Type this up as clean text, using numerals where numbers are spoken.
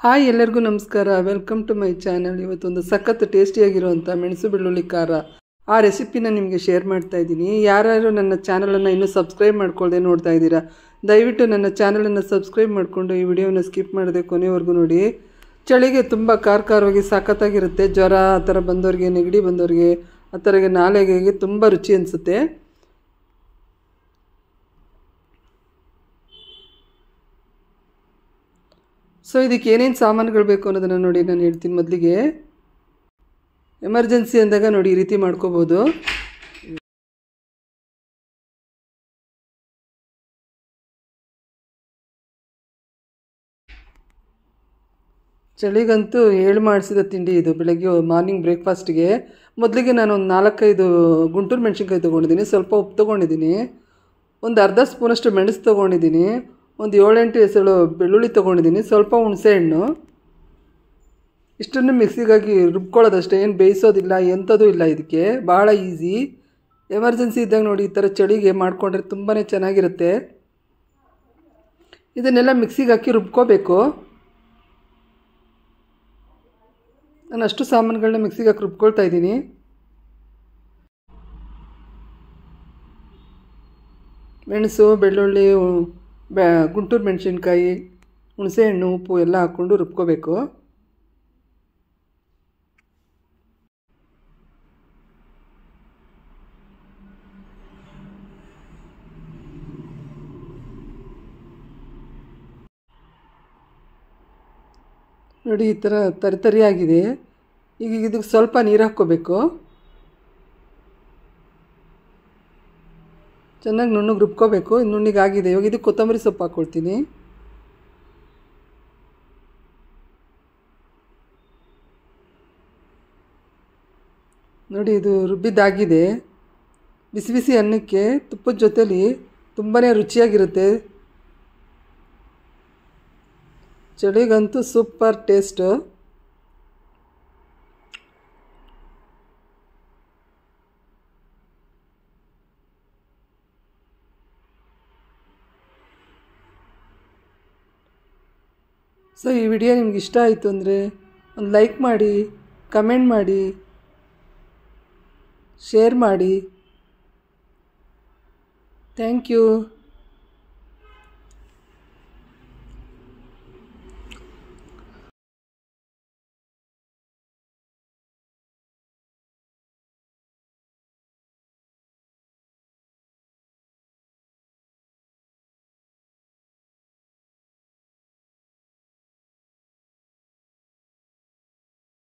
Hi ಎಲ್ಲರಿಗೂ ನಮಸ್ಕಾರ. Welcome to my channel. ಇವತ್ತೊಂದು ಸಖತ್ ಟೇಸ್ಟಿಯಾಗಿರುವಂಥ ಮೆಣಸು ಬೆಳ್ಳುಳ್ಳಿ ಖಾರ ಆ ರೆಸಿಪಿನ ನಿಮಗೆ ಶೇರ್ ಮಾಡ್ತಾ ಇದ್ದೀನಿ. ಯಾರ್ಯಾರು ನನ್ನ ಚಾನಲನ್ನು ಇನ್ನೂ ಸಬ್ಸ್ಕ್ರೈಬ್ ಮಾಡ್ಕೊಳ್ಳದೆ ನೋಡ್ತಾ ಇದ್ದೀರಾ, ದಯವಿಟ್ಟು ನನ್ನ ಚಾನಲನ್ನು ಸಬ್ಸ್ಕ್ರೈಬ್ ಮಾಡಿಕೊಂಡು ಈ ವಿಡಿಯೋನ ಸ್ಕಿಪ್ ಮಾಡದೆ ಕೊನೆವರೆಗೂ ನೋಡಿ. ಚಳಿಗೆ ತುಂಬ ಖಾರವಾಗಿ ಸಖತ್ತಾಗಿರುತ್ತೆ. ಜ್ವರ ಆ ಥರ ಬಂದವ್ರಿಗೆ, ನೆಗಡಿ ಬಂದವ್ರಿಗೆ, ಆ ಥರಗೆ ನಾಲೆಗೆ ತುಂಬ ರುಚಿ ಅನಿಸುತ್ತೆ. ಸೊ ಇದಕ್ಕೆ ಏನೇನು ಸಾಮಾನುಗಳು ಬೇಕು ಅನ್ನೋದನ್ನು ನೋಡಿ ನಾನು ಹೇಳ್ತೀನಿ. ಮೊದಲಿಗೆ ಎಮರ್ಜೆನ್ಸಿ ಅಂದಾಗ ನೋಡಿ ಈ ರೀತಿ ಮಾಡ್ಕೋಬೋದು. ಚಳಿಗಂತೂ ಹೇಳು ಮಾಡಿಸಿದ ತಿಂಡಿ ಇದು. ಬೆಳಗ್ಗೆ ಮಾರ್ನಿಂಗ್ ಬ್ರೇಕ್ಫಾಸ್ಟ್ಗೆ ಮೊದಲಿಗೆ ನಾನು ಒಂದು 4-5 ಗುಂಟೂರು ಮೆಣಸಿನ್ಕಾಯಿ ತೊಗೊಂಡಿದ್ದೀನಿ, ಸ್ವಲ್ಪ ಉಪ್ಪು ತೊಗೊಂಡಿದ್ದೀನಿ, ಒಂದು ಅರ್ಧ ಸ್ಪೂನಷ್ಟು ಮೆಣಸು ತೊಗೊಂಡಿದ್ದೀನಿ, ಒಂದು 7-8 ಎಸಳು ಬೆಳ್ಳುಳ್ಳಿ ತೊಗೊಂಡಿದ್ದೀನಿ, ಸ್ವಲ್ಪ ಹುಣಸೆಹಣ್ಣು. ಇಷ್ಟನ್ನು ಮಿಕ್ಸಿಗಾಗಿ ರುಬ್ಕೊಳ್ಳೋದಷ್ಟೇ, ಏನು ಬೇಯಿಸೋದಿಲ್ಲ, ಎಂಥದೂ ಇಲ್ಲ. ಇದಕ್ಕೆ ಭಾಳ ಈಸಿ. ಎಮರ್ಜೆನ್ಸಿ ಇದ್ದಾಗ ನೋಡಿ ಈ ಥರ ಚಳಿಗೆ ಮಾಡಿಕೊಂಡ್ರೆ ತುಂಬಾ ಚೆನ್ನಾಗಿರುತ್ತೆ. ಇದನ್ನೆಲ್ಲ ಮಿಕ್ಸಿಗೆ ಹಾಕಿ ರುಬ್ಕೋಬೇಕು. ನಾನು ಅಷ್ಟು ಸಾಮಾನುಗಳನ್ನ ಮಿಕ್ಸಿಗೆ ಹಾಕಿ ರುಬ್ಕೊಳ್ತಾ ಇದ್ದೀನಿ. ಮೆಣಸು, ಬೆಳ್ಳುಳ್ಳಿ, ಗುಂಟೂರು ಮೆಣಸಿನ್ಕಾಯಿ, ಹುಣಸೆಹಣ್ಣು, ಉಪ್ಪು ಎಲ್ಲ ಹಾಕ್ಕೊಂಡು ರುಬ್ಕೋಬೇಕು. ನೋಡಿ ಈ ಥರ ತರಿಯಾಗಿದೆ. ಈಗ ಇದಕ್ಕೆ ಸ್ವಲ್ಪ ನೀರು ಹಾಕ್ಕೋಬೇಕು. ಚೆನ್ನಾಗಿ ನುಣ್ಣಗೆ ರುಬ್ಕೋಬೇಕು. ನುಣ್ಣಿಗಾಗಿದೆ. ಇವಾಗ ಇದಕ್ಕೆ ಕೊತ್ತಂಬರಿ ಸೊಪ್ಪು ಹಾಕ್ಕೊಳ್ತೀನಿ. ನೋಡಿ ಇದು ರುಬ್ಬಿದ್ದಾಗಿದೆ. ಬಿಸಿ ಬಿಸಿ ಅನ್ನಕ್ಕೆ ತುಪ್ಪದ ಜೊತೇಲಿ ತುಂಬಾ ರುಚಿಯಾಗಿರುತ್ತೆ. ಚಳಿಗಂತೂ ಸೂಪರ್ ಟೇಸ್ಟು. ಸೊ ಈ ವಿಡಿಯೋ ನಿಮ್ಗೆ ಇಷ್ಟ ಆಯಿತು ಅಂದರೆ ಒಂದು ಲೈಕ್ ಮಾಡಿ, ಕಮೆಂಟ್ ಮಾಡಿ, ಶೇರ್ ಮಾಡಿ. Thank you.